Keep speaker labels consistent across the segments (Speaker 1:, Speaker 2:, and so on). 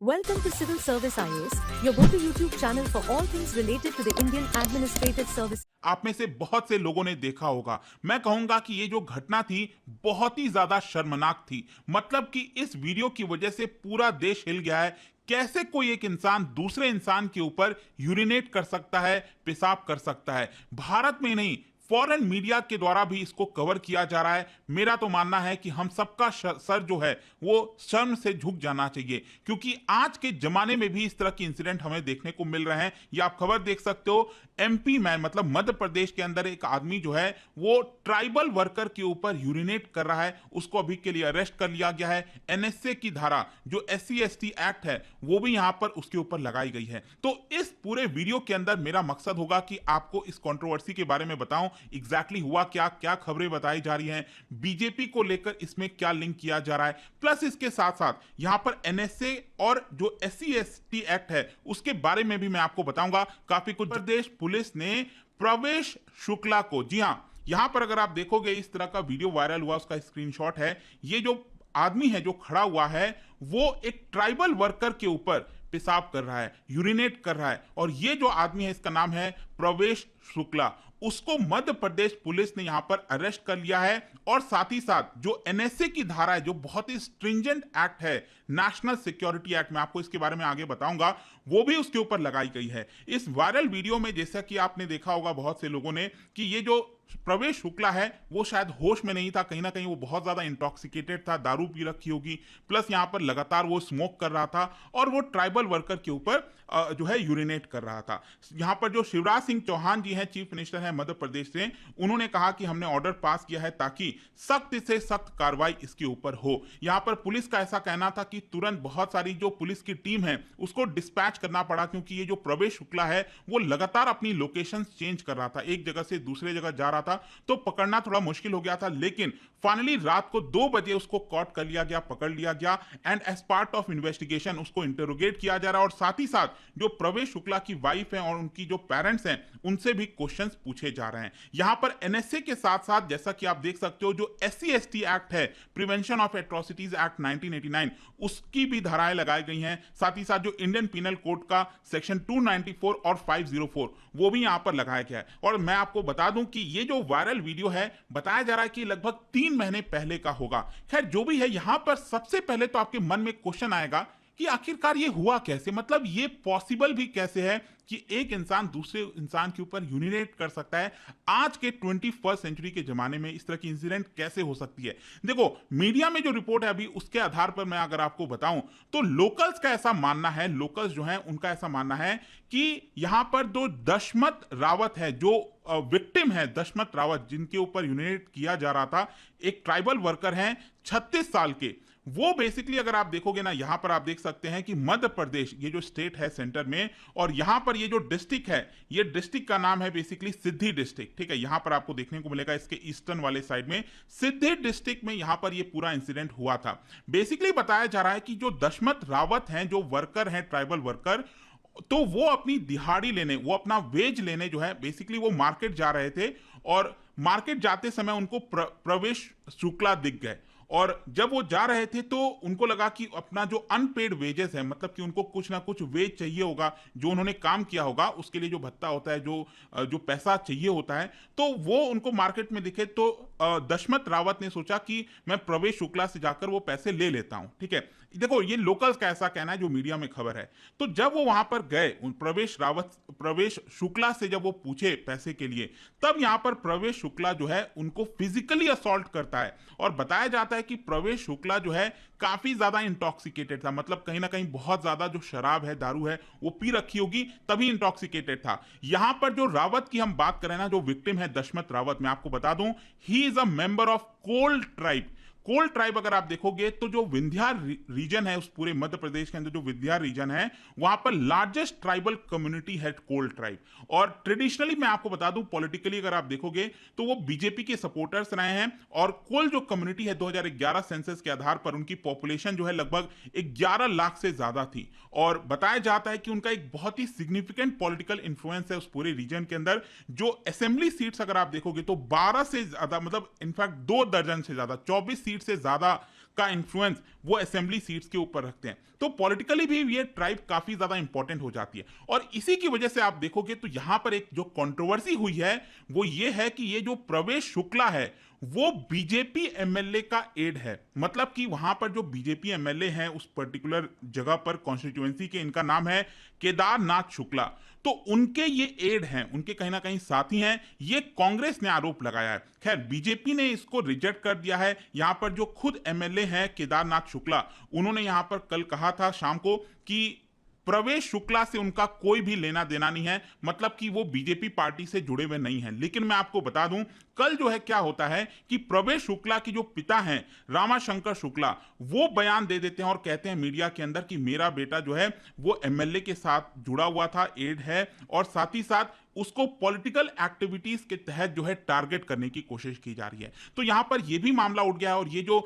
Speaker 1: Welcome to Civil Service IAS, your go-to YouTube channel for all things related to the Indian Administrative Service.
Speaker 2: आप में से बहुत से लोगों ने देखा होगा। मैं कहूंगा कि ये जो घटना थी बहुत ही ज्यादा शर्मनाक थी। मतलब कि इस वीडियो की वजह से पूरा देश हिल गया है। कैसे कोई एक इंसान दूसरे इंसान के ऊपर यूरिनेट कर सकता है, पेशाब कर सकता है। भारत में नहीं, फॉरेन मीडिया के द्वारा भी इसको कवर किया जा रहा है। मेरा तो मानना है कि हम सबका सर जो है वो शर्म से झुक जाना चाहिए, क्योंकि आज के जमाने में भी इस तरह के इंसिडेंट हमें देखने को मिल रहे हैं। ये आप खबर देख सकते हो, एमपी मैन मतलब मध्य प्रदेश के अंदर एक आदमी जो है वो ट्राइबल वर्कर के ऊपर यूरिनेट कर रहा है। उसको अभी के लिए अरेस्ट कर लिया गया है। एनएसए की धारा जो SC/ST एक्ट है वो भी यहां पर उसके ऊपर लगाई गई है। तो इस पूरे वीडियो के अंदर मेरा मकसद होगा कि आपको इस कंट्रोवर्सी के बारे में बताऊं, एग्जैक्टली हुआ क्या, क्या खबरें बताई जा रही हैं, बीजेपी को लेकर इसमें क्या लिंक किया जा रहा है, प्लस इसके साथ साथ यहां पर एनएसए और जो SC/ST एक्ट है उसके बारे में भी मैं आपको बताऊंगा काफी कुछ। प्रदेश पुलिस ने प्रवेश शुक्ला को, जी हां, यहां पर अगर आप देखोगे इस तरह का वीडियो वायरल हुआ, उसका स्क्रीनशॉट है। ये जो आदमी है जो खड़ा हुआ है वो एक ट्राइबल वर्कर के ऊपर पेशाब कर रहा है, यूरिनेट कर रहा है। और ये जो आदमी है इसका नाम है प्रवेश शुक्ला। उसको मध्य प्रदेश पुलिस ने यहां पर अरेस्ट कर लिया है। और साथ ही साथ जो एनएसए की धारा है, जो बहुत ही स्ट्रिंजेंट एक्ट है, नेशनल सिक्योरिटी एक्ट, मैं आपको इसके बारे में आगे बताऊंगा, वो भी उसके ऊपर लगाई गई है। इस वायरल वीडियो में जैसा कि आपने देखा होगा बहुत से लोगों ने कि ये जो प्रवेश शुक्ला है वो शायद होश में नहीं था, कहीं ना कहीं वो बहुत ज्यादा इंटॉक्सिकेटेड था, दारू पी रखी होगी, प्लस यहां पर लगातार वो स्मोक कर रहा था और वो ट्राइबल वर्कर के ऊपर जो है यूरिनेट कर रहा था। यहां पर जो शिवराज सिंह चौहान जी हैं, चीफ मिनिस्टर हैं मध्य प्रदेश से, उन्होंने कहा कि हमने ऑर्डर पास किया है ताकि सख्त से सख्त कार्रवाई इसके ऊपर हो। यहां पर पुलिस का ऐसा कहना था कि तुरंत बहुत सारी जो पुलिस की टीम है उसको डिस्पैच करना पड़ा, क्योंकि ये जो प्रवेश शुक्ला है वो लगातार अपनी लोकेशन चेंज कर रहा था, एक जगह से दूसरे जगह जा रहा था, तो पकड़ना थोड़ा मुश्किल हो गया था। लेकिन फाइनली रात को 2 बजे उसको कॉट कर लिया गया, पकड़ लिया गया, and as part of investigation उसको इंटरोगेट किया जा रहा है। और साथ ही साथ जो प्रवेश शुक्ला की वाइफ है और उनकी जो पेरेंट्स हैं उनसे भी क्वेश्चंस पूछे जा रहे हैं। यहां पर एनएसए के साथ साथ जैसा कि आप देख सकते हो जो SC/ST एक्ट है, प्रिवेंशन ऑफ एट्रोसिटीज एक्ट 1989, उसकी भी धाराएं लगाई गई हैं। साथ ही साथ जो इंडियन पिनल कोड का सेक्शन 294 और 504 वो भी यहां पर लगाया गया है। और मैं आपको बता दूं कि ये जो वायरल वीडियो है बताया जा रहा है कि लगभग 3 महीने पहले का होगा। खैर जो भी है, यहां पर सबसे पहले तो आपके मन में क्वेश्चन आएगा कि आखिरकार ये हुआ कैसे, मतलब ये पॉसिबल भी कैसे है कि एक इंसान दूसरे इंसान के ऊपर यूरिनेट कर सकता है। आज के 21st सेंचुरी के जमाने में इस तरह की इंसिडेंट कैसे हो सकती है। देखो, मीडिया में जो रिपोर्ट है अभी उसके आधार पर मैं अगर आपको बताऊं तो लोकल्स का ऐसा मानना है, लोकल्स जो हैं उनका ऐसा मानना है कि यहां पर जो दशमत रावत है, जो विक्टिम है दशमत रावत, जिनके ऊपर यूरिनेट किया जा रहा था, एक ट्राइबल वर्कर हैं 36 साल के। वो बेसिकली अगर आप देखोगे ना, यहां पर आप देख सकते हैं कि मध्य प्रदेश ये जो स्टेट है सेंटर में, और यहां पर ये जो डिस्ट्रिक्ट है, ये डिस्ट्रिक्ट का नाम है बेसिकली सिद्धि डिस्ट्रिक्ट। ठीक है, यहां पर आपको देखने को मिलेगा इसके ईस्टर्न वाले साइड में सिद्धि डिस्ट्रिक्ट में यहां पर ये पूरा इंसिडेंट हुआ था। बेसिकली बताया जा रहा है कि जो दशमत रावत हैं, जो वर्कर हैं ट्राइबल वर्कर, तो वो अपनी दिहाड़ी लेने, वो अपना वेज लेने जो है बेसिकली वो मार्केट जा रहे थे। और मार्केट जाते समय उनको प्रवेश शुक्ला दिख गए, और जब वो जा रहे थे तो उनको लगा कि अपना जो अनपेड वेजेस है, मतलब कि उनको कुछ ना कुछ वेज चाहिए होगा, जो उन्होंने काम किया होगा उसके लिए जो भत्ता होता है, जो पैसा चाहिए होता है, तो वो उनको मार्केट में दिखे। तो दशमत रावत ने सोचा कि मैं प्रवेश शुक्ला से जाकर वो पैसे ले लेता हूं। ठीक है, देखो ये लोकल्स का ऐसा कहना है, जो मीडिया में खबर है। तो जब वो वहां पर गए, प्रवेश शुक्ला से जब वो पूछे पैसे के लिए, तब यहां पर प्रवेश शुक्ला जो है उनको फिजिकली असॉल्ट करता है। और बताया जाता है कि प्रवेश शुक्ला जो है काफी ज्यादा इंटॉक्सिकेटेड था, मतलब कहीं ना कहीं बहुत ज्यादा जो शराब है, दारू है, वो पी रखी होगी, तभी इंटॉक्सिकेटेड था। यहां पर जो रावत की हम बात करें ना, जो विक्टिम है दशमत रावत, मैं आपको बता दूं he is a member of Kol tribe. Kol tribe अगर आप देखोगे तो जो विंध्या रीजन है, उस पूरे मध्य प्रदेश के अंदर जो विंध्या रीजन है, वहां पर लार्जेस्ट ट्राइबल कम्युनिटी है कोल ट्राइब। और ट्रेडिशनली मैं आपको बता दूं, पॉलिटिकली अगर आप देखोगे तो वो बीजेपी के सपोर्टर्स रहे हैं। और कोल जो कम्युनिटी है 2011 सेंसस के आधार पर उनकी पॉपुलेशन जो है लगभग 11 लाख से ज्यादा थी। और बताया जाता है कि उनका एक बहुत ही सिग्निफिकेंट पॉलिटिकल इंफ्लुएंस है उस पूरे रीजन के अंदर। जो असेंबली सीट्स अगर आप देखोगे तो 12 से ज्यादा, मतलब इनफैक्ट 2 दर्जन से ज्यादा, 24 सीट से ज्यादा का इन्फ्लुएंस वो असेंबली सीट्स के ऊपर रखते हैं। तो पॉलिटिकली भी ये ट्राइब काफी ज्यादा इंपॉर्टेंट हो जाती है और इसी की वजह से आप देखोगे तो यहां पर एक जो कंट्रोवर्सी हुई है वो ये है कि ये जो प्रवेश शुक्ला है वो बीजेपी एमएलए का एड है। मतलब कि वहां पर जो बीजेपी एमएलए हैं उस पर्टिकुलर जगह पर कॉन्स्टिट्यूएंसी के, इनका नाम है केदारनाथ शुक्ला, तो उनके ये एड हैं, उनके कहीं ना कहीं साथी हैं, ये कांग्रेस ने आरोप लगाया है। खैर बीजेपी ने इसको रिजेक्ट कर दिया है। यहां पर जो खुद एमएलए हैं केदारनाथ शुक्ला, उन्होंने यहां पर कल कहा था शाम को कि प्रवेश शुक्ला से उनका कोई भी लेना देना नहीं है, मतलब कि वो बीजेपी पार्टी से जुड़े हुए नहीं हैं। लेकिन मैं आपको बता दूं कल जो है क्या होता है कि प्रवेश शुक्ला की जो पिता हैं रामाशंकर शुक्ला, वो बयान दे देते हैं और कहते हैं मीडिया के अंदर कि मेरा बेटा जो है वो एमएलए के साथ जुड़ा हुआ था, एड है, और साथ ही साथ उसको पॉलिटिकल एक्टिविटीज के तहत जो है टारगेट करने की कोशिश की जा रही है। तो यहां पर यह भी मामला उठ गया है और ये जो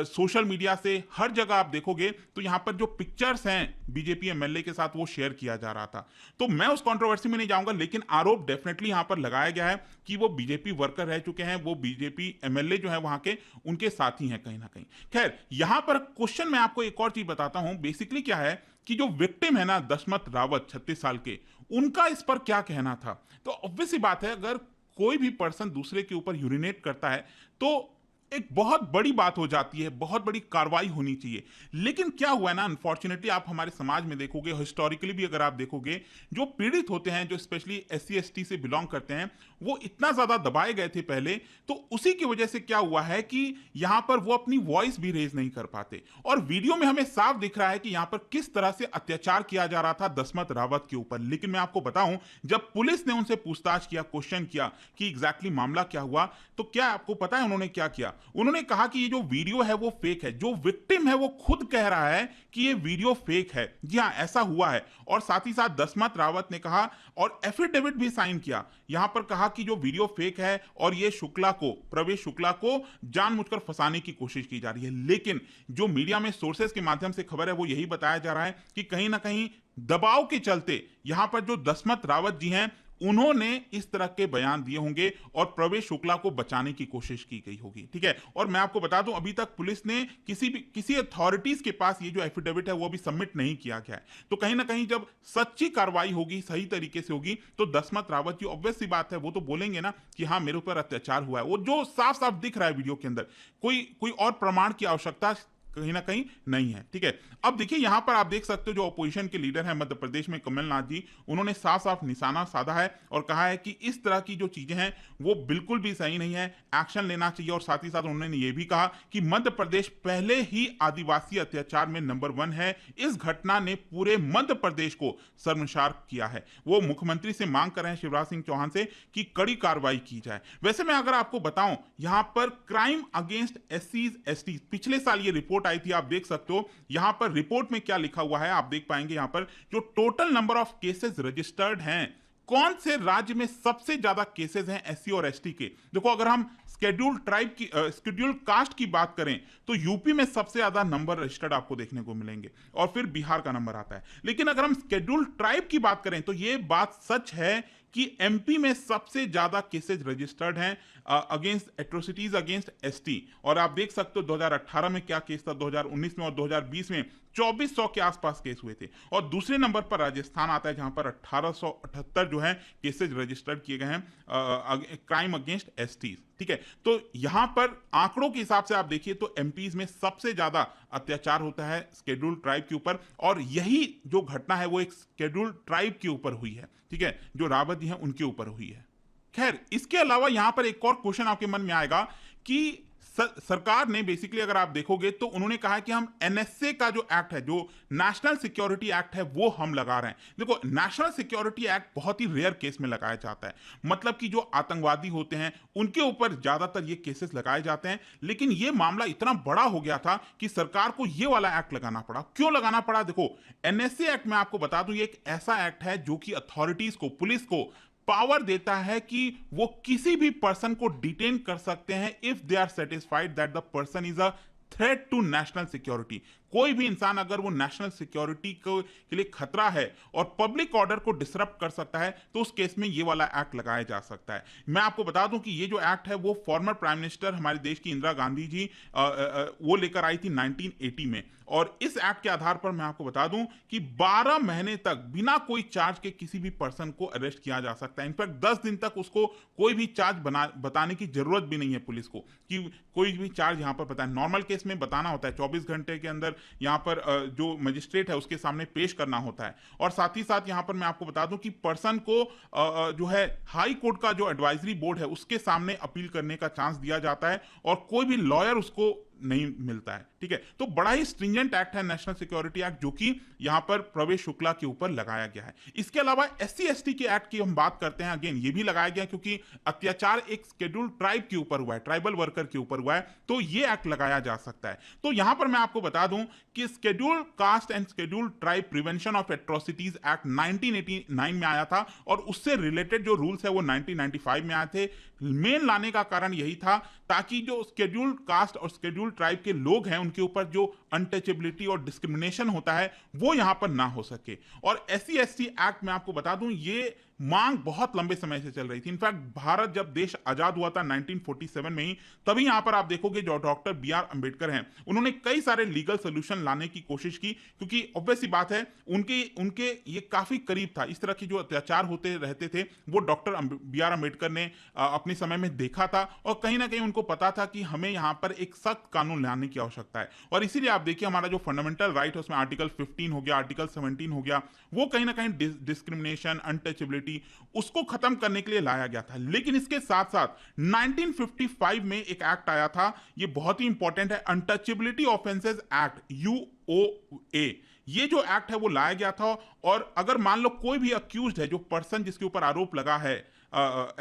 Speaker 2: सोशल मीडिया से हर जगह आप देखोगे तो यहां पर जो पिक्चर्स हैं बीजेपी एमएलए के साथ वो शेयर किया जा रहा था। तो मैं उस कंट्रोवर्सी में नहीं जाऊंगा, लेकिन आरोप डेफिनेटली यहां पर लगाया गया है कि वो बीजेपी वर्कर रह चुके हैं, वो बीजेपी एमएलए जो है वहां के उनके साथी हैं कहीं ना कहीं। खैर यहां पर क्वेश्चन मैं आपको एक और चीज बताता हूं। बेसिकली क्या है कि जो विक्टिम है ना दशमत रावत 36 साल के, उनका इस पर क्या कहना था। तो ऑब्वियस सी बात है अगर कोई भी पर्सन दूसरे के ऊपर यूरिनेट करता है तो एक बहुत बड़ी बात हो जाती है, बहुत बड़ी कार्रवाई होनी चाहिए। लेकिन क्या हुआ है ना, अनफॉर्चुनेटली आप हमारे समाज में देखोगे, हिस्टोरिकली भी अगर आप देखोगे, जो पीड़ित होते हैं, जो स्पेशली एससी एसटी से बिलोंग करते हैं, वो इतना ज्यादा दबाए गए थे पहले, तो उसी की वजह से क्या हुआ है कि यहां पर वो अपनी वॉइस भी रेज नहीं कर पाते। और वीडियो में हमें साफ दिख रहा है कि यहां पर किस तरह से अत्याचार किया जा रहा था दशमत रावत के ऊपर। लेकिन मैं आपको बताऊं, जब पुलिस ने उनसे पूछताछ किया, क्वेश्चन किया कि एग्जैक्टली मामला क्या हुआ, तो क्या आपको पता है उन्होंने क्या किया? उन्होंने कहा कि ये जो वीडियो है वो फेक है। जो विक्टिम है वो खुद कह रहा है कि ये वीडियो फेक है। जी हां, ऐसा हुआ है। और साथ ही साथ दशमत रावत ने कहा और एफिडेविट भी साइन किया, यहां पर कहा कि जो वीडियो फेक है और ये शुक्ला को, प्रवेश शुक्ला को जानबूझकर फंसाने की कोशिश की जा रही है। लेकिन जो मीडिया में सोर्सेस के माध्यम से खबर है वो यही बताया जा रहा है कि कहीं ना कहीं दबाव के चलते यहां पर जो दशमत रावत जी हैं उन्होंने इस तरह के बयान दिए होंगे और प्रवेश शुक्ला को बचाने की कोशिश की गई होगी। ठीक है, और मैं आपको बता दूं अभी तक पुलिस ने किसी अथॉरिटीज के पास ये जो एफिडेविट है वो भी सबमिट नहीं किया गया है। तो कहीं ना कहीं जब सच्ची कार्रवाई होगी, सही तरीके से होगी, तो दशमत रावत जी ऑब्वियस सी बात है वो तो बोलेंगे ना कि हाँ मेरे ऊपर अत्याचार हुआ है। वो जो साफ साफ दिख रहा है वीडियो के अंदर, कोई और प्रमाण की आवश्यकता कहीं ना कहीं नहीं है। ठीक है, अब देखिए यहां पर आप देख सकते हो जो अपोजिशन के लीडर हैं मध्य प्रदेश में कमलनाथ जी, उन्होंने साफ साफ निशाना साधा है और कहा है कि इस तरह की जो चीजें हैं वो बिल्कुल भी सही नहीं है, एक्शन लेना चाहिए। और साथ ही साथ उन्होंने ये भी कहा कि मध्य प्रदेश पहले ही आदिवासी अत्याचार में नंबर 1 है। इस घटना ने पूरे मध्य प्रदेश को शर्मसार किया है। वो मुख्यमंत्री से मांग कर रहे हैं शिवराज सिंह चौहान से कि कड़ी कार्रवाई की जाए। वैसे मैं अगर आपको बताऊं, यहां पर क्राइम अगेंस्ट एससीज एसटी पिछले साल ये रिपोर्ट आई थी, आप देख सकते हो यहां पर रिपोर्ट में क्या लिखा हुआ है, आप देख पाएंगे यहां पर जो total number of cases registered हैं, कौन से राज्य में सबसे ज्यादा केसेस हैं एससी और एसटी के। देखो अगर हम शेड्यूल्ड कास्ट की बात करें तो यूपी में सबसे ज्यादा नंबर रजिस्टर्ड आपको देखने को मिलेंगे और फिर बिहार का नंबर आता है। लेकिन अगर हम शेड्यूल्ड ट्राइब की बात करें तो यह बात सच है कि एमपी में सबसे ज्यादा केसेस रजिस्टर्ड हैं अगेंस्ट एट्रोसिटीज अगेंस्ट एसटी। और आप देख सकते हो 2018 में क्या केस था, 2019 में और 2020 में 2400 के आसपास केस हुए थे। और दूसरे नंबर पर राजस्थान आता है जहां पर 1878 जो है केसेस रजिस्टर्ड किए गए हैं क्राइम अगेंस्ट एसटी। ठीक है, तो यहां पर आंकड़ों के हिसाब से आप देखिए तो एमपीज में सबसे ज्यादा अत्याचार होता है शेड्यूल्ड ट्राइब के ऊपर, और यही जो घटना है वो एक शेड्यूल्ड ट्राइब के ऊपर हुई है। ठीक है, जो रावत जी हैं उनके ऊपर हुई है। खैर इसके अलावा यहां पर एक और क्वेश्चन आपके मन में आएगा कि सरकार ने बेसिकली अगर आप देखोगे तो उन्होंने कहा है कि हम एनएसए का जो एक्ट है, जो नेशनल सिक्योरिटी एक्ट है, वो हम लगा रहे हैं। देखो नेशनल सिक्योरिटी एक्ट बहुत ही रेयर केस में लगाया जाता है, मतलब कि जो आतंकवादी होते हैं उनके ऊपर ज्यादातर ये केसेस लगाए जाते हैं। लेकिन ये मामला इतना बड़ा हो गया था कि सरकार को ये वाला एक्ट लगाना पड़ा। क्यों लगाना पड़ा? देखो एनएसए एक्ट में आपको बता दूं ये एक ऐसा एक्ट है जो कि अथॉरिटीज को, पुलिस को पावर देता है कि वो किसी भी पर्सन को डिटेन कर सकते हैं if they are satisfied that the person is a threat to national security. कोई भी इंसान अगर वो नेशनल सिक्योरिटी के लिए खतरा है और पब्लिक ऑर्डर को डिसरप्ट कर सकता है तो उस केस में ये वाला एक्ट लगाया जा सकता है। मैं आपको बता दूं कि ये जो एक्ट है वो फॉर्मर प्राइम मिनिस्टर हमारे देश की इंदिरा गांधी जी वो लेकर आई थी 1980 में, और इस एक्ट के आधार पर मैं आपको बता दूं कि 12 महीने तक बिना कोई चार्ज के किसी भी पर्सन को अरेस्ट किया जा सकता है। इनफैक्ट 10 दिन तक उसको कोई भी चार्ज बताने की जरूरत भी नहीं है पुलिस को कि कोई भी चार्ज यहां पर बताए। नॉर्मल केस में बताना होता है, 24 घंटे के अंदर यहां पर जो मजिस्ट्रेट है उसके सामने पेश करना होता है। और साथ ही साथ यहां पर मैं आपको बता दूं कि पर्सन को जो है हाई कोर्ट का जो एडवाइजरी बोर्ड है उसके सामने अपील करने का चांस दिया जाता है और कोई भी लॉयर उसको नहीं मिलता है। ठीक है, तो बड़ा ही स्ट्रिंजेंट एक्ट है नेशनल सिक्योरिटी एक्ट, जो कि यहां पर प्रवेश शुक्ला के ऊपर लगाया गया है। इसके अलावा SC/ST के एक्ट की हम बात करते हैं, अगेन ये भी लगाया गया क्योंकि अत्याचार एक शेड्यूल्ड ट्राइब के ऊपर हुआ है, ट्राइबल वर्कर के ऊपर हुआ है, तो ये एक्ट लगाया जा सकता है। तो यहां पर मैं आपको बता दूं कि scheduled caste and scheduled tribe prevention of atrocities act 1989 में आया था और उससे रिलेटेड जो रूल्स है वो 1995 में आए थे। मेन लाने का कारण यही था ताकि जो शेड्यूल्ड कास्ट और शेड्यूल्ड ट्राइब के लोग हैं उनके ऊपर जो अनटचेबिलिटी और डिस्क्रिमिनेशन होता है वो यहां पर ना हो सके। और SC/ST एक्ट में आपको बता दूं ये मांग बहुत लंबे समय से चल रही थी। इनफैक्ट भारत जब देश आजाद हुआ था 1947 में ही, तभी यहां पर आप देखोगे जो डॉक्टर BR अंबेडकर हैं उन्होंने कई सारे लीगल सोल्यूशन लाने की कोशिश की, क्योंकि ऑब्वियस सी बात है उनके ये काफी करीब था। इस तरह के जो अत्याचार होते रहते थे वो डॉक्टर BR अंबेडकर ने अपने समय में देखा था और कहीं ना कहीं उनको पता था कि हमें यहां पर एक सख्त कानून लाने की आवश्यकता है। और इसीलिए आप देखिए हमारा जो फंडामेंटल राइट है उसमें आर्टिकल 15 हो गया, आर्टिकल 17 हो गया, वो कहीं ना कहीं डिस्क्रिमिनेशन, अनटचेबिलिटी उसको खत्म करने के लिए लाया गया था। लेकिन इसके साथ साथ 1955 में एक एक्ट आया था, ये बहुत ही इंपॉर्टेंट है, अनटचेबिलिटी ऑफेंसेस एक्ट UOA। ये जो एक्ट है वो लाया गया था और अगर मान लो कोई भी अक्यूज्ड है, जो पर्सन जिसके ऊपर आरोप लगा है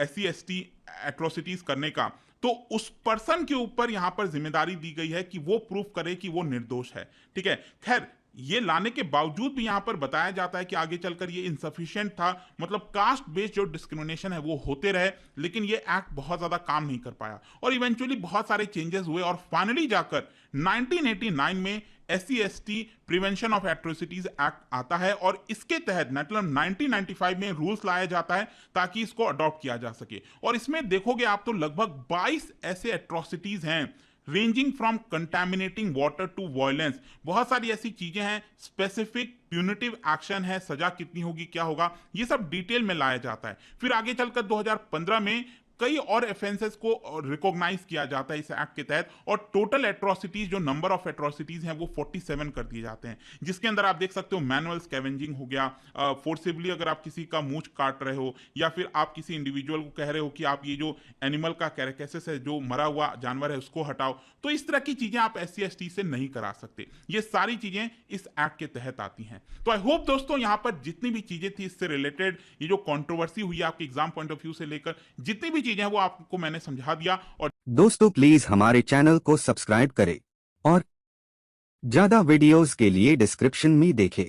Speaker 2: SC/ST एट्रोसिटीज करने का, तो उस पर्सन के ऊपर यहां पर जिम्मेदारी दी गई है कि वो प्रूफ करे कि वो निर्दोष है। ठीक है, खैर ये लाने के बावजूद भी यहां पर बताया जाता है कि आगे चलकर ये इनसफिशिएंट था, मतलब कास्ट बेस्ड जो डिस्क्रिमिनेशन है वो होते रहे, लेकिन ये एक्ट बहुत ज्यादा काम नहीं कर पाया और इवेंचुअली बहुत सारे चेंजेस हुए और फाइनली जाकर 1989 में SC/ST prevention of atrocities act आता है और इसके तहत मतलब 1995 में रूल्स लाया जाता है ताकि इसको अडॉप्ट किया जा सके। और इसमें देखोगे आप तो लगभग 22 ऐसे एट्रोसिटीज हैं, ranging from contaminating water to violence. बहुत सारी ऐसी चीजें हैं, स्पेसिफिक प्यूनिटिव एक्शन है, सजा कितनी होगी, क्या होगा, ये सब डिटेल में लाया जाता है। फिर आगे चलकर 2015 में कई और ऑफेंसेस को रिकॉग्नाइज किया जाता है इस एक्ट के तहत और टोटल एट्रोसिटीज जो नंबर ऑफ एट्रोसिटीज हैं वो 47 कर दिए जाते हैं, जिसके अंदर आप देख सकते हो मैनुअल स्कैवेंजिंग हो गया, फोर्सिबली अगर आप किसी का मूंछ काट रहे हो या फिर आप किसी इंडिविजुअल को कह रहे हो कि आप ये जो एनिमल का कैरेकेसिस है, जो मरा हुआ जानवर है उसको हटाओ, तो इस तरह की चीजें आप SC/ST से नहीं करा सकते। ये सारी चीजें इस एक्ट के तहत आती हैं। तो आई होप दोस्तों यहां पर जितनी भी चीजें थी इससे रिलेटेड, ये जो कंट्रोवर्सी हुई आपके एग्जाम पॉइंट ऑफ व्यू से लेकर जितनी भी चीजें हैं वो आपको मैंने समझा दिया। और
Speaker 3: दोस्तों प्लीज हमारे चैनल को सब्सक्राइब करें और ज्यादा वीडियोस के लिए डिस्क्रिप्शन में देखें।